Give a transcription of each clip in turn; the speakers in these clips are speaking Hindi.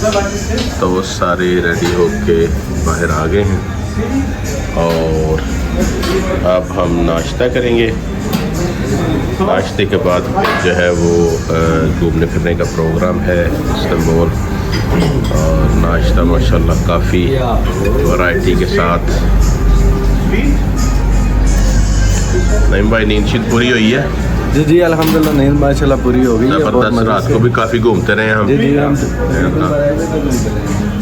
तो वो सारे रेडी होके बाहर आ गए हैं और अब हम नाश्ता करेंगे। नाश्ते के बाद फिर जो है वो घूमने फिरने का प्रोग्राम है इस्तांबुल। और नाश्ता माशाल्लाह काफ़ी वैरायटी के साथ। नईम भाई नींद शीत पूरी हुई है? जी जी अल्हम्दुलिल्लाह नींद माशाल्लाह पूरी हो गई है। ज़बरदस्त। रात को भी काफ़ी घूमते रहे हम। जी जी हम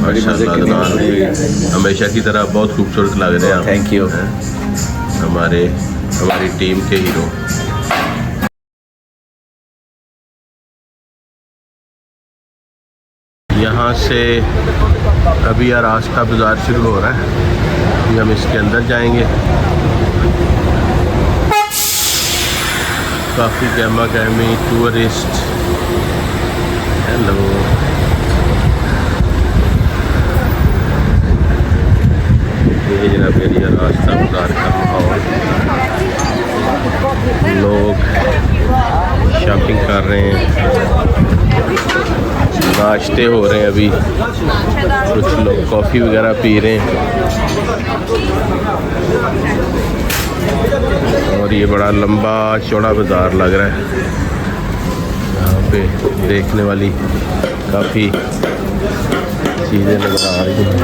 माशाल्लाह हमेशा की तरह बहुत खूबसूरत लग रहे हैं। Thank you. हमारी टीम के हीरो। यहाँ से अभी यार रास्ता बाज़ार शुरू हो रहा है। अभी हम इसके अंदर जाएंगे। काफ़ी गहमा गहमी टूरिस्ट। हेलो, ये जनाब एरिया रास्ता बाज़ार का माहौल। लोग शॉपिंग कर रहे हैं, नाश्ते हो रहे हैं। अभी कुछ लोग कॉफ़ी वगैरह पी रहे हैं। और ये बड़ा लंबा चौड़ा बाज़ार लग रहा है। यहाँ पे देखने वाली काफ़ी चीज़ें नज़र आ रही हैं।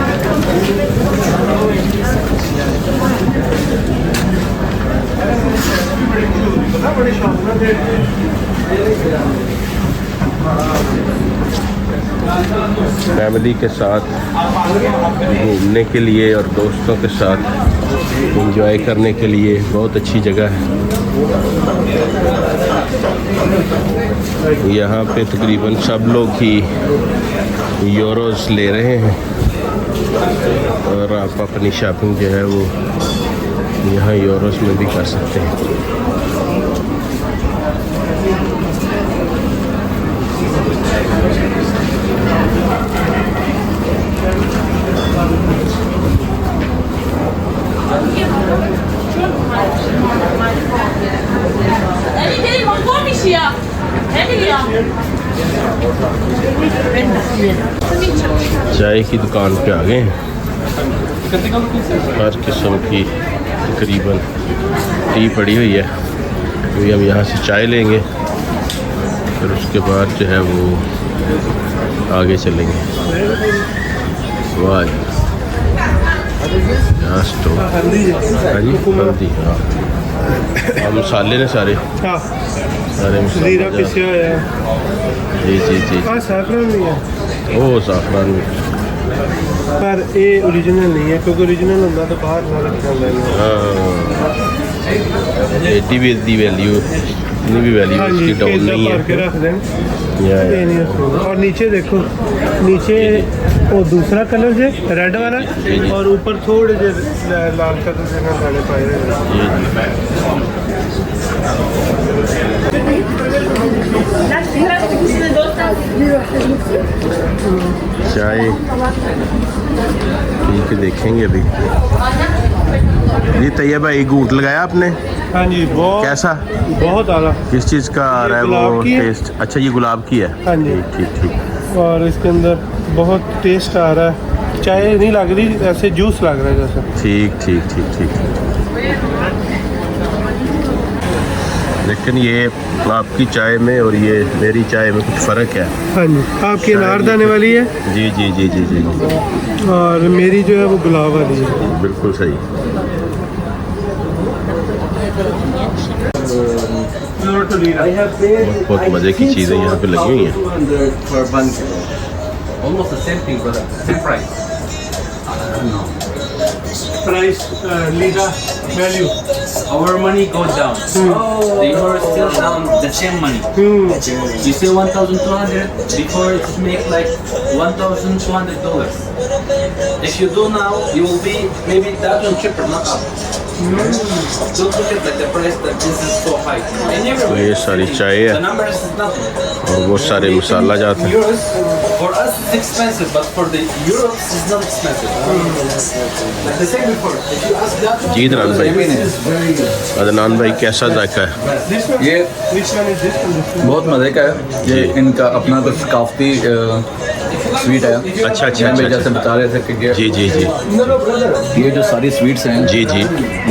फैमिली के साथ घूमने के लिए और दोस्तों के साथ एंजॉय करने के लिए बहुत अच्छी जगह है। यहाँ पे तकरीबन सब लोग ही यूरोस ले रहे हैं और आप अपनी शॉपिंग जो है वो यहाँ यूरोस में भी कर सकते हैं। चाय की दुकान पे आ गए हैं। हर किस्म की तकरीबन टी पड़ी हुई है। अभी हम यहाँ से चाय लेंगे, फिर उसके बाद जो है वो आगे चलेंगे। वाह यहाँ स्टोव। हाँ जी, हल्दी। हाँ मसाले ने सारे मसाले। जी जी जी। साफरान भी है। ओह साफरान भी। पर ये ओरिजिनल नहीं है, क्योंकि ओरिजिनल होता तो बाहर ना रखना लेना। हाँ एटी भी दी वैल्यू इतनी भी वैल्यू इसकी डाउन नहीं है। रख दें और नीचे देखो, नीचे वो दूसरा कलर जो रेड वाला और ऊपर थोड़े जो लाल कलर से डाले पाए। चाय पी के देखेंगे अभी। जी तैयब भाई घूंट लगाया आपने? हाँ जी बहुत। कैसा? बहुत आला। किस चीज़ का आ रहा है वो टेस्ट? अच्छा ये गुलाब की है। हाँ जी ठीक ठीक। और इसके अंदर बहुत टेस्ट आ रहा है। चाय नहीं लग रही, ऐसे जूस लग रहा है जैसे। ठीक ठीक ठीक ठीक। लेकिन ये आपकी चाय में और ये मेरी चाय में कुछ फ़र्क है। हाँ जी आपकी अनारदाने वाली है। जी जी जी जी जी। और मेरी जो है वो गुलाब वाली है। बिल्कुल सही। बहुत मज़े की चीज़ें यहाँ पे लगी हुई हैं। Price, lira, value. Our money goes down. The euro is still down the same money. You say 1,200, before it make like $1,200. If you do now, you will be maybe that one cheaper, not up. Don't look at like the price that this is so high. तो ये सारी चाय The है number is nothing. और वो सारे मसाला जाते हैं। Euros, for us it's expensive, but for the Euros it's not expensive. Like the same before. If you ask that one, जी अदनान भाई, अदनान भाई कैसा जायका है? ये बहुत मज़े का है। ये इनका अपना कुछ सकाफती स्वीट है। अच्छा अच्छा यहाँ पे अच्छा जैसे बता रहे थे कि जी जी जी ये जो सारी स्वीट्स हैं जी जी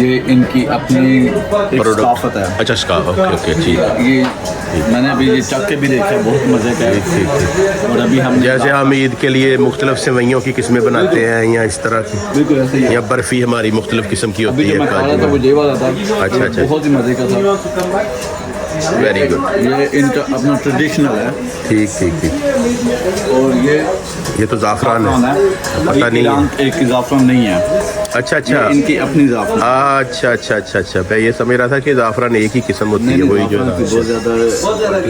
ये इनकी अपनी एक सकाफत है। अच्छा स्काफ ओके ओके ठीक ये मैंने अभी ये चख के भी देखा, बहुत मज़े का है। और अभी हम जैसे हम ईद के लिए मुख्तलिफ सेवइयों की किस्में बनाते हैं या इस तरह की बिल्कुल ऐसे ही है। या बर्फ़ी हमारी मुख्तलिफ किस्म की होती अभी जो है मैं खा रहा था वो ये वाला था। अच्छा, अच्छा। बहुत ही मज़े का था। वेरी गुड ये इनका अपना ट्रेडिशनल है। ठीक ठीक ठीक और ये तो ज़ाफ़रान है पता नहीं है। एक ज़ाफ़रान नहीं है, अच्छा ये अच्छा इनकी अपनी ज़ाफ़रान। अच्छा अच्छा अच्छा अच्छा मैं ये समझ रहा था कि ज़ाफ़रान एक ही किस्म होती है वही जो ज़ाफ़रान की बहुत ज़्यादा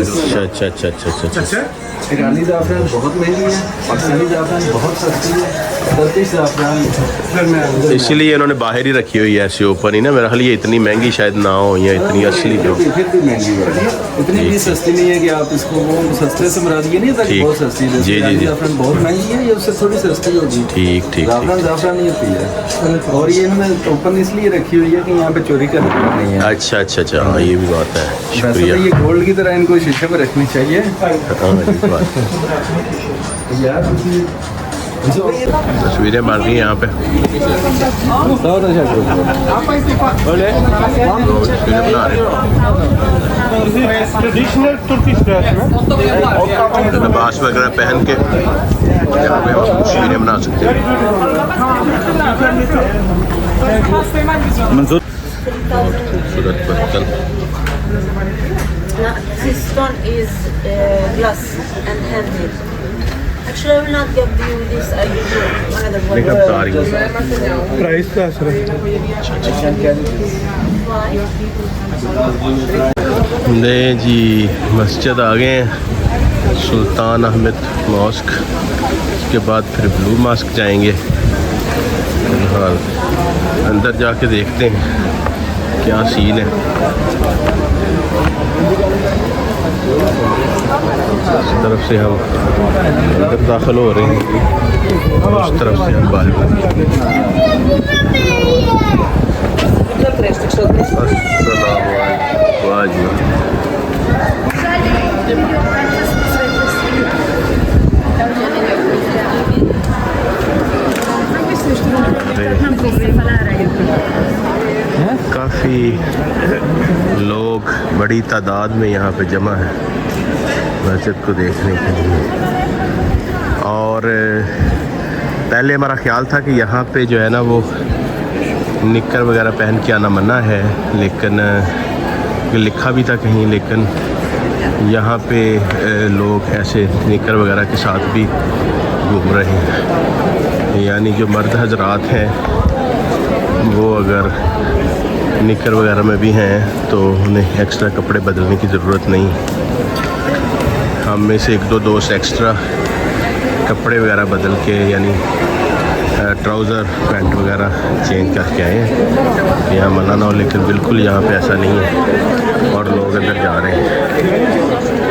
अच्छा अच्छा अच्छा अच्छा अच्छा अच्छा ईरानी ज़ाफ़रान बहुत महंगी है, पाकिस्तानी ज़ाफ़रान बहुत सस्ती है, टर्किश ज़ाफ़रान इसीलिए इन्होंने बाहर ही रखी हुई है ऐसे ओपन ही ना। मेरा ख्याल ये इतनी महंगी शायद ना हो या इतनी असली हो। फिर भी महंगी है, इतनी भी सस्ती नहीं है कि आप इसको वो सस्ते से मुराद ये नहीं था कि ठीक। बहुत सस्ती है। जी, जी, ईरानी जी। ज़ाफ़रान बहुत महंगी है, ये उससे थोड़ी सस्ती होगी। ठीक ठीक ज़ाफ़रान ज़ाफ़रान ही होती है। और ये इन्होंने ओपन इसलिए रखी हुई है कि यहाँ पे चोरी करने का नहीं है। अच्छा अच्छा अच्छा हाँ ये भी बात है वैसे तो शुक्रिया ये गोल्ड की तरह इनको शीशे में रखनी चाहिए। हाँ ये बात है। यार तस्वीरें बन रही हैं यहाँ पे बहुत अच्छा तस्वीरें बना रहे हैं ट्रेडिशनल तुर्किश ड्रेस में तो लिबास वगैरह पहन के यहाँ पे हम तस्वीरें बना सकते हैं। मंजूर खूबसूरत बर्तन This stone is glass and handmade. Actually, I will not give you this. I give you another one. लेकिन बता रही हूँ प्राइस का असर ले जी मस्जिद आ गए हैं सुल्तान अहमद मॉस्क। उसके बाद फिर ब्लू मॉस्क जाएंगे। फिलहाल अंदर जाके देखते हैं क्या सीन है। इस तरफ से हम अंदर दाखिल हो रहे हैं और उस तरफ से हम बाहर काफ़ी लोग बड़ी तादाद में यहाँ पे जमा है मस्जिद को देखने के लिए। और पहले हमारा ख्याल था कि यहाँ पे जो है ना वो निक्कर वगैरह पहन के आना मना है, लेकिन लिखा भी था कहीं, लेकिन यहाँ पे लोग ऐसे निक्कर वगैरह के साथ भी घूम रहे हैं। यानी जो मर्द हजरात हैं वो अगर निक्कर वगैरह में भी हैं तो उन्हें एक्स्ट्रा कपड़े बदलने की ज़रूरत नहीं। हम में से एक दो दोस्त एक्स्ट्रा कपड़े वगैरह बदल के यानी ट्राउज़र पैंट वगैरह चेंज करके आए हैं। यहाँ मना ना हो, लेकिन बिल्कुल यहाँ पे ऐसा नहीं है और लोग अंदर जा रहे हैं।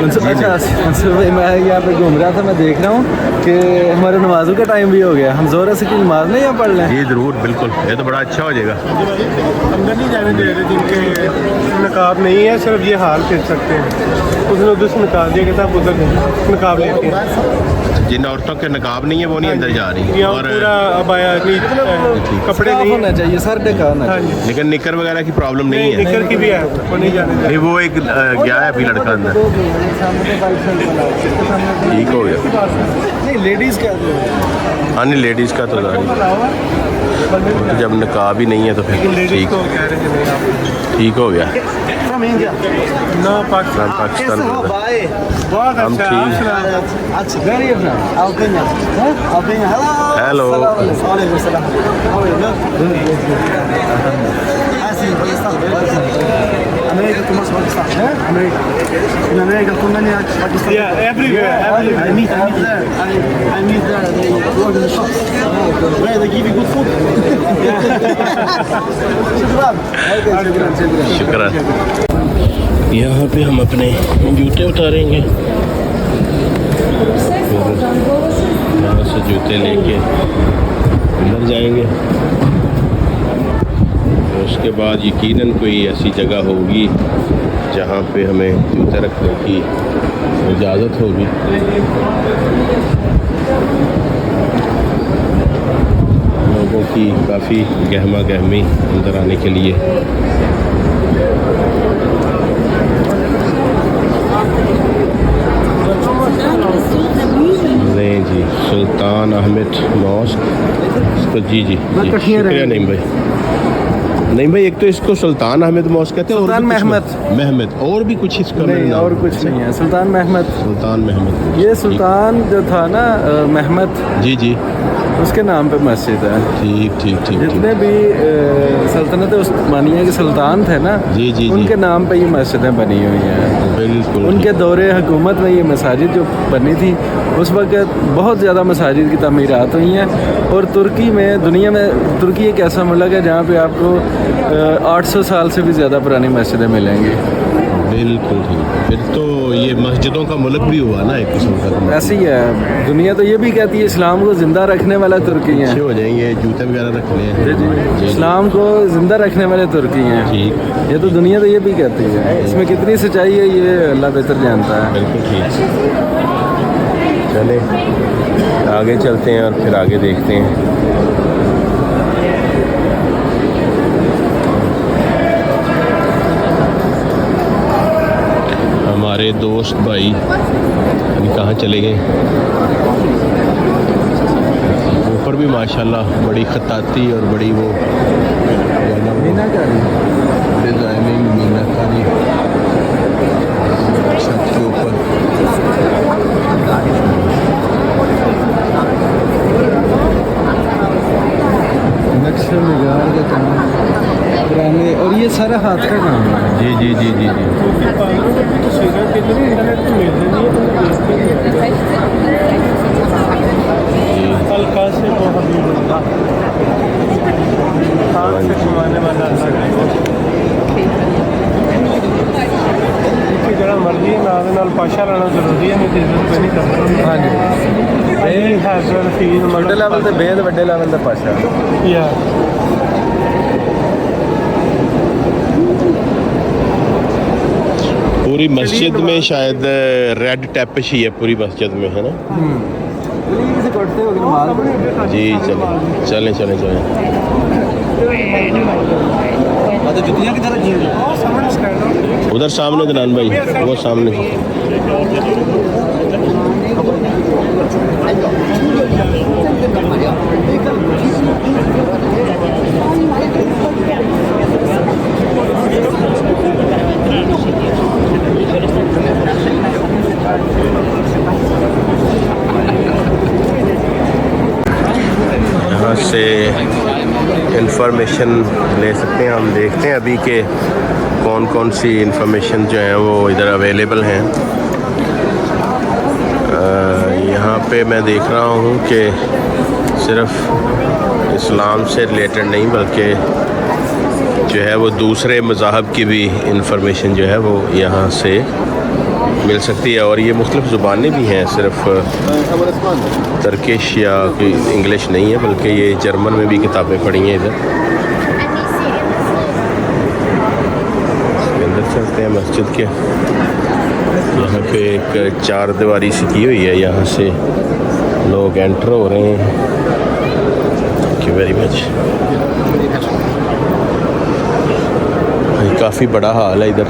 अच्छा मैं यहाँ पे घूम रहा था, मैं देख रहा हूँ कि हमारे नमाजों का टाइम भी हो गया। हम ज़ोर से की नमाज नहीं यहाँ पढ़ लें? जी ज़रूर बिल्कुल, ये तो बड़ा अच्छा हो जाएगा। अंदर नहीं जाने दे रहे जिनके नकाब नहीं है, सिर्फ ये हाल फिर सकते हैं। उसने उधर से निकाल दिया कि साहब उधर नकाब लेके जिन औरतों के नकाब नहीं है वो नहीं अंदर जा रही यहाँ और पूरा अबाया कपड़े साफ नहीं होना चाहिए, सर ढका होना हाँ चाहिए। जी लेकिन निकर वगैरह की प्रॉब्लम नहीं है। निकर की भी है, वो नहीं जाने दे नहीं वो एक गया है अभी लड़का अंदर, ठीक हो गया। नहीं लेडीज़ का हाँ नहीं लेडीज़ का तो जब नकाब ही नहीं है तो फिर लेडीज ठीक को कह रहे थे नहीं आप ठीक हो गया। ना पाकिस्तान पाकिस्तान में था। बहुत हम अच्छा ठीक। अच्छा very hello Yeah, everywhere. I meet there. I meet there. They work in the shops. Where they give you good food. शुक्र। यहाँ पे हम अपने जूते उतारेंगे, यहाँ से जूते लेके अंदर जाएंगे। उसके बाद यकीनन कोई ऐसी जगह होगी जहाँ पे हमें जूते रखने की इजाज़त होगी। लोगों की काफ़ी गहमा गहमी अंदर आने के लिए। नहीं जी, सुल्तान अहमद मॉस्क तो जी जी जी शुक्रिया नईम भाई। नहीं भाई, एक तो इसको सुल्तान अहमद मॉस्क कहते हैं और सुल्तान भी कुछ महमद। महमद और भी कुछ इसका नहीं नाम और कुछ नहीं है, सुल्तान महमद। सुल्तान महमद। ये सुल्तान जो था ना महमद, जी जी उसके नाम पे मस्जिद है। ठीक ठीक ठीक ठीक। जितने भी सल्तनत उस्मानिया के सुल्तान थे ना, जी, जी, जी। उनके नाम पे ये मस्जिदें बनी हुई हैं। बिल्कुल उनके दौरे हुकूमत में ये मसाजिद जो बनी थी, उस वक्त बहुत ज़्यादा मसाजिद की तमीरात हुई हैं। और तुर्की में, दुनिया में तुर्की एक ऐसा मुल्क है जहाँ पे आपको 800 साल से भी ज़्यादा पुरानी मस्जिदें मिलेंगी। बिल्कुल ठीक। फिर तो ये मस्जिदों का मुल्क भी हुआ ना एक किस्म का। तो ऐसे ही है, दुनिया तो ये भी कहती है इस्लाम को ज़िंदा रखने वाला तुर्की अच्छे हैं। हो जाएंगे, जूते वगैरह रखने हैं। जी जी, इस्लाम को ज़िंदा रखने वाले तुर्की हैं। ठीक, ये तो दुनिया तो ये भी कहती है। इसमें कितनी सच्चाई है ये अल्लाह बेहतर जानता है। बिल्कुल ठीक। चले आगे चलते हैं और फिर आगे देखते हैं। हमारे दोस्त भाई अभी कहाँ चले गए? ऊपर भी माशाल्लाह बड़ी खताती और बड़ी वो डिज़ाइनिंग मीनाकारी छत के ऊपर। नक्शा निगार का काम पुराने, और ये सारा हाथ का काम है। जी जी जी जी जी। तस्वीरें कितनी इंटरनेट पे मिल रही है। हल्का से वो हबीबुल्लाह खान से कमाने वाला जरा मर्जी है ना नाल पाशा लाना जरूरी है, नहीं तो इज्जत पे नहीं करता। हाँ जी, हैज़र फीस छोटे लेवल से बेहद बड़े लेवल का पाशा। या पूरी मस्जिद में शायद रेड टैपिश ही है पूरी मस्जिद में, है ना? से करते हो नमाज। जी चलें चलें चलें चलें। जुतियाँ की तरह उधर सामने दनान भाई, वो सामने। यहाँ से इंफॉर्मेशन ले सकते हैं हम। देखते हैं अभी के कौन कौन सी इंफॉर्मेशन जो है वो इधर अवेलेबल हैं। यहाँ पे मैं देख रहा हूँ कि सिर्फ इस्लाम से रिलेटेड नहीं बल्कि जो है वो दूसरे मज़ाहब की भी इंफॉर्मेशन जो है वो यहाँ से मिल सकती है। और ये मुख्तलिफ़ ज़ुबानें भी हैं, सिर्फ तर्किश या कोई इंग्लिश नहीं है, बल्कि ये जर्मन में भी किताबें पढ़ी हैं। इधर अंदर चलते हैं मस्जिद के। यहाँ पे एक चार दीवारी सी की हुई है, यहाँ से लोग एंटर हो रहे हैं। Thank you very much. काफ़ी बड़ा हाल है इधर।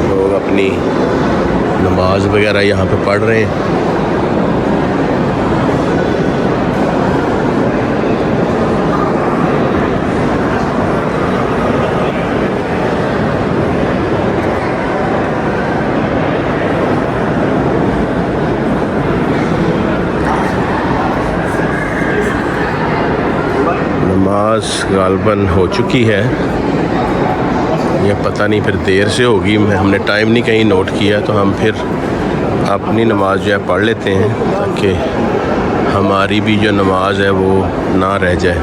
लोग अपनी नमाज वगैरह यहाँ पे पढ़ रहे हैं। नमाज गालबन हो चुकी है, ये पता नहीं फिर देर से होगी, हमने टाइम नहीं कहीं नोट किया, तो हम फिर अपनी नमाज जो है पढ़ लेते हैं ताकि हमारी भी जो नमाज है वो ना रह जाए।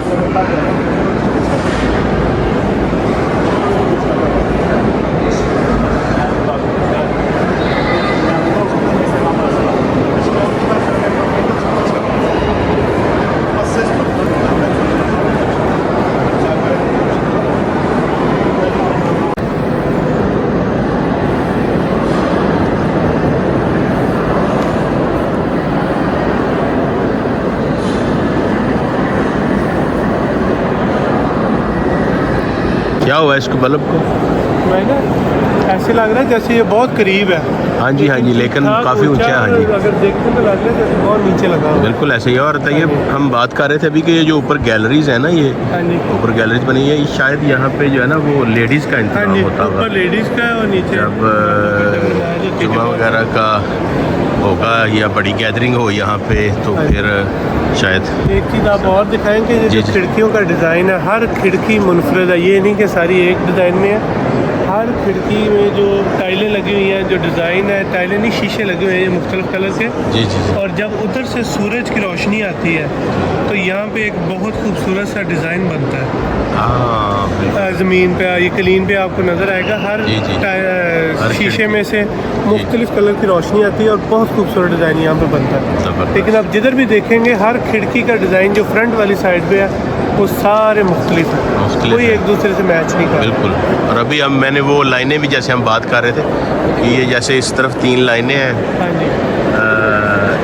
हुआ है इसको बल्ब को? मैंने ऐसे लग रहा है जैसे ये बहुत करीब है। हाँ जी हाँ जी, लेकिन हाँ, काफ़ी ऊंचा है। हाँ जी अगर देखते तो लग रहा है जैसे बहुत नीचे लगा हुआ है। बिल्कुल ऐसे ही। और बताइए, हम बात कर रहे थे अभी कि ये जो ऊपर गैलरीज है ना, ये हाँ जी ऊपर गैलरीज बनी है, ये शायद यहाँ पे जो है ना वो लेडीज़ का हाँ इंतजाम जी, होता होगा। ऊपर लेडीज़ का है और नीचे जब जुम्मा वगैरह का होगा या बड़ी गैदरिंग हो यहाँ पे, तो फिर शायद। एक चीज़ आप और दिखाएं कि ये जी, जो जी। खिड़कियों का डिज़ाइन है, हर खिड़की मुनफरद है। ये नहीं कि सारी एक डिज़ाइन में है। हर खिड़की में जो टाइलें लगी हुई हैं, जो डिज़ाइन है, टाइलें नहीं शीशे लगे हुए हैं मुख्तलिफ कलर के। जी जी जी। और जब उधर से सूरज की रोशनी आती है तो यहाँ पे एक बहुत खूबसूरत सा डिज़ाइन बनता है। हाँ बिल्कुल। ज़मीन पे ये क्लीन पे आपको नज़र आएगा। हर जी, जी। हर शीशे खिड़की। में से मुख्तलिफ कलर की रोशनी आती है और बहुत खूबसूरत डिज़ाइन यहाँ पे बनता है। ज़बरदस्त। लेकिन आप जिधर भी देखेंगे हर खिड़की का डिज़ाइन जो फ्रंट वाली साइड पे है वो सारे मुख्तलिफ हैं, मुख्तलिफ कोई है। एक दूसरे से मैच नहीं करता। बिल्कुल। और अभी हम मैंने वो लाइनें भी, जैसे हम बात कर रहे थे कि ये जैसे इस तरफ 3 लाइनें हैं हाँ जी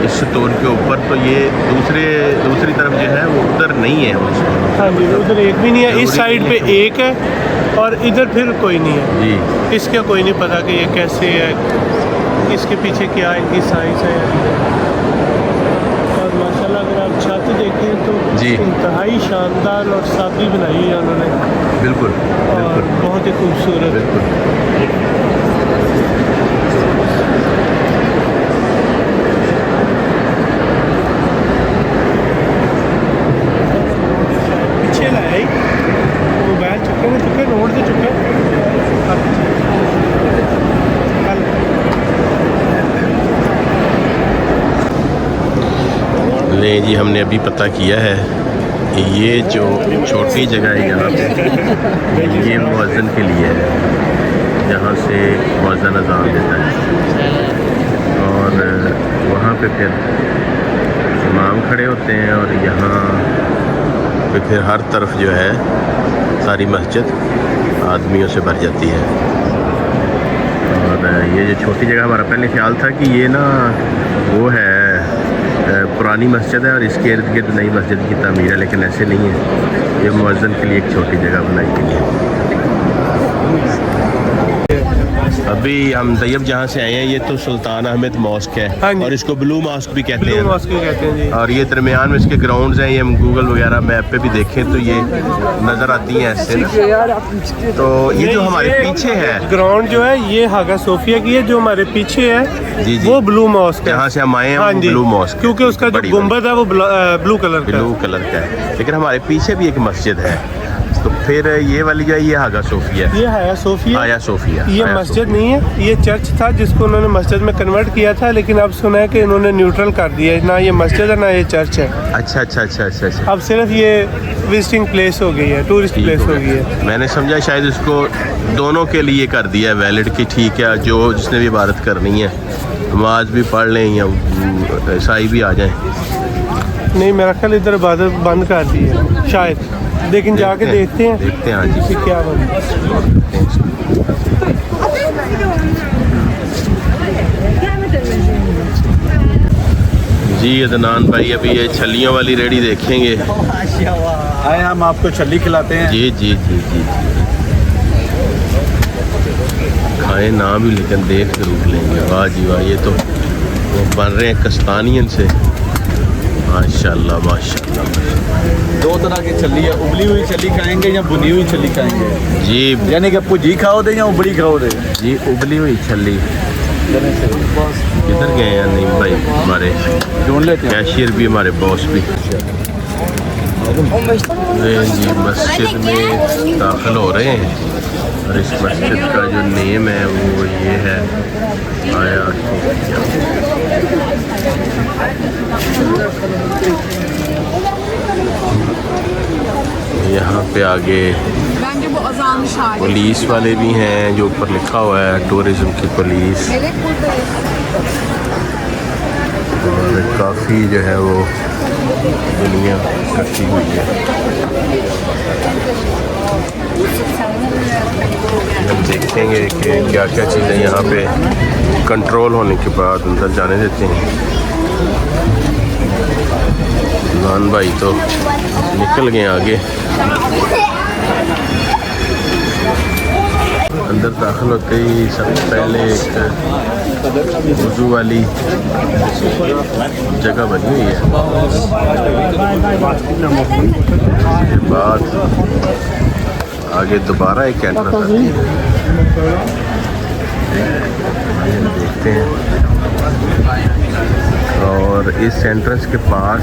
इस स्टोन के ऊपर, तो ये दूसरी तरफ जो है वो उधर नहीं है उसको। हाँ जी, उधर एक भी नहीं है। इस साइड पे एक है और इधर फिर कोई नहीं है। जी इसका कोई नहीं पता कि ये कैसे है, इसके पीछे क्या इनकी साइंस है। और माशाल्लाह अगर आप छत देखें तो जी। इंतहाई शानदार और सादी बनाई है उन्होंने बिल्कुल और बिल्कुल बहुत ही खूबसूरत। बिल्कुल। पीछे लाए मोबाइल चुके रोड से चुके नहीं जी, हमने अभी पता किया है कि ये जो छोटी जगह है यहाँ पे, ये मुअज्जिन के लिए है, जहाँ से मुअज्जिन अज़ान देता है। और वहाँ पे फिर इमाम खड़े होते हैं और यहाँ पे फिर हर तरफ जो है सारी मस्जिद आदमियों से भर जाती है। और ये जो छोटी जगह, हमारा पहले ख्याल था कि ये ना वो है पुरानी मस्जिद है और इसके इर्द गिर्द नई मस्जिद की तामीर है, लेकिन ऐसे नहीं है। ये मुअज्जिन के लिए एक छोटी जगह बनाई गई है। अभी हम तैयब जहाँ से आए हैं, ये तो सुल्तान अहमद मॉस्क हाँ है जी। और इसको ब्लू मॉस्क भी कहते ब्लू हैं। मॉस्क कहते हैं जी। और ये दरमियान में इसके ग्राउंड्स हैं, ये हम गूगल वगैरह मैप पे भी देखें तो ये नज़र आती हैं ऐसे ना। तो ये जो हमारे पीछे है ग्राउंड जो है ये हागा सोफिया की है, जो हमारे पीछे है जी जी, वो ब्लू मॉस्क है। जहाँ से हम आए हैं हाँ वो जी, ब्लू मॉस्क, क्योंकि उसका जो गुम्बद है वो ब्लू कलर का ब्लू है। कलर का है। लेकिन हमारे पीछे भी एक मस्जिद है, तो फिर ये वाली जो है ये हागा सोफिया है। ये हाया सोफिया। हाया सोफिया, ये हाया मस्जिद नहीं है, ये चर्च था जिसको उन्होंने मस्जिद में कन्वर्ट किया था, लेकिन अब सुना है कि इन्होंने न्यूट्रल कर दिया है, ना ये मस्जिद है ना ये चर्च है। अच्छा अच्छा अच्छा अच्छा अच्छा। अब सिर्फ ये विजिटिंग प्लेस हो गई है, टूरिस्ट प्लेस हो गई है। मैंने समझा शायद इसको दोनों के लिए कर दिया है वैलिड की, ठीक है, जो जिसने भी इबादत करनी है नमाज भी पढ़ लें या ईसाई भी आ जाएं। नहीं, मेरा ख्याल इधर इबादत बंद कर दी है शायद, लेकिन जाके देखते हैं हाँ जी कि क्या बंद है। जी अदनान भाई, अभी ये छलियों वाली रेडी देखेंगे। आए हम आपको छल्ली खिलाते हैं। जी जी जी जी खाए ना भी, लेकिन देख जरूर लेंगे। वाह जी वाह, ये तो वो बन रहे हैं कस्तानियन से, माशाल्लाह माशाल्लाह। दो तरह की छल्ली है, उबली हुई छल्ली खाएंगे या भुनी हुई छल्ली खाएंगे, जी यानी कि भुजी खाओ दे या उबली खाओ दे। जी, उबली हुई छली। किधर गए हैं नहीं भाई, हमारे ढूंढ लेते हैं। कैशियर भी, हमारे बॉस भी। ये जी मस्जिद में दाखिल हो रहे हैं और इस मस्जिद का जो नेम है वो ये है आया सोफिया। यहाँ पे आगे पुलिस वाले भी हैं, जो ऊपर लिखा हुआ है टूरिज्म की पुलिस। और काफ़ी जो है वो दुनिया इकट्ठी हुई है। हम देखेंगे कि क्या क्या चीज़ें यहाँ पे कंट्रोल होने के बाद अंदर जाने देते हैं। नान भाई तो निकल गए आगे। अंदर दाखिल होते ही सबसे पहले एक वज़ू वाली जगह बनी हुई है। उसके बाद आगे दोबारा एक एंट्रेंस आती है, देखते हैं। और इस एंट्रेंस के पास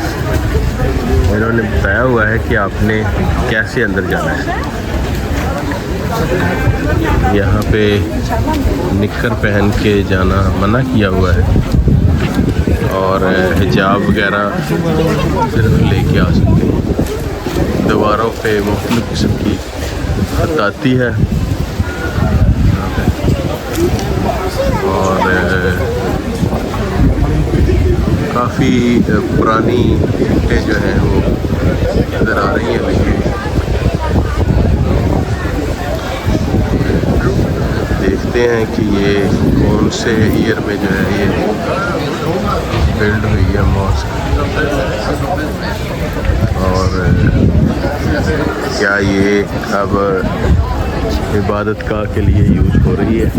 इन्होंने बताया हुआ है कि आपने कैसे अंदर जाना है। यहाँ पे निक्कर पहन के जाना मना किया हुआ है और हिजाब वगैरह सिर्फ लेके आ सकते हैं। दीवारों पे मुख्तलिफ किस्म की खत आती है और काफ़ी पुरानी ईंटें जो हैं वो नज़र आ रही हैं। देखते हैं कि ये कौन से ईयर में जो है ये बिल्ड हुई है मॉस्क, और क्या ये अब इबादत गाह के लिए यूज़ हो रही है।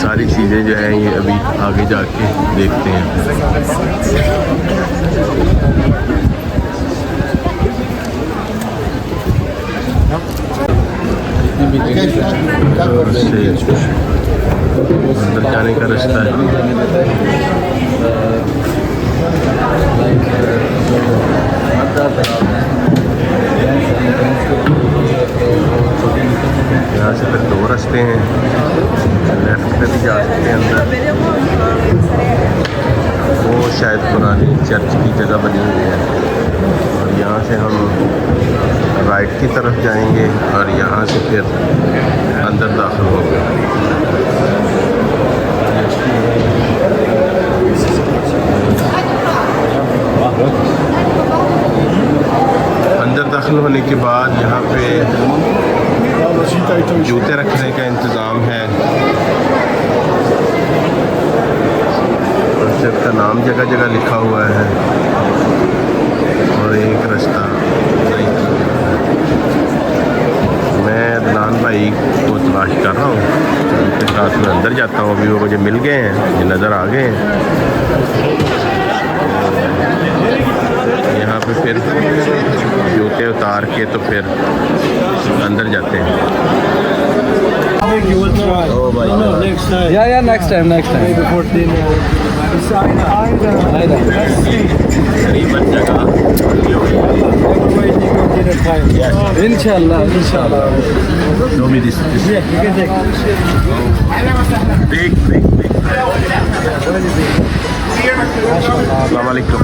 सारी चीज़ें जो हैं ये अभी आगे जाके देखते हैं। अंदर जाने का रास्ता है। यहाँ से फिर 2 रास्ते हैं, लेफ्ट पे भी जा सकते हैं अंदर। वो शायद पुरानी चर्च की जगह बनी हुई है और यहाँ से हम राइट की तरफ जाएंगे और यहाँ से फिर अंदर दाखिल होंगे। अंदर दाखिल होने के बाद यहाँ पे जूते रखने का इंतज़ाम है। मस्जिद का नाम जगह जगह लिखा हुआ है और एक रास्ता। मैं अदनान भाई को तलाश कर रहा हूँ, उनके साथ में अंदर जाता हूँ। अभी वो मुझे मिल गए हैं, ये नज़र आ गए हैं। यहाँ पे फिर जूते उतार के तो फिर अंदर जाते हैं। Yeah, next time. Inshallah. Show me this. Yeah, you can take. Big. Assalamu alaikum.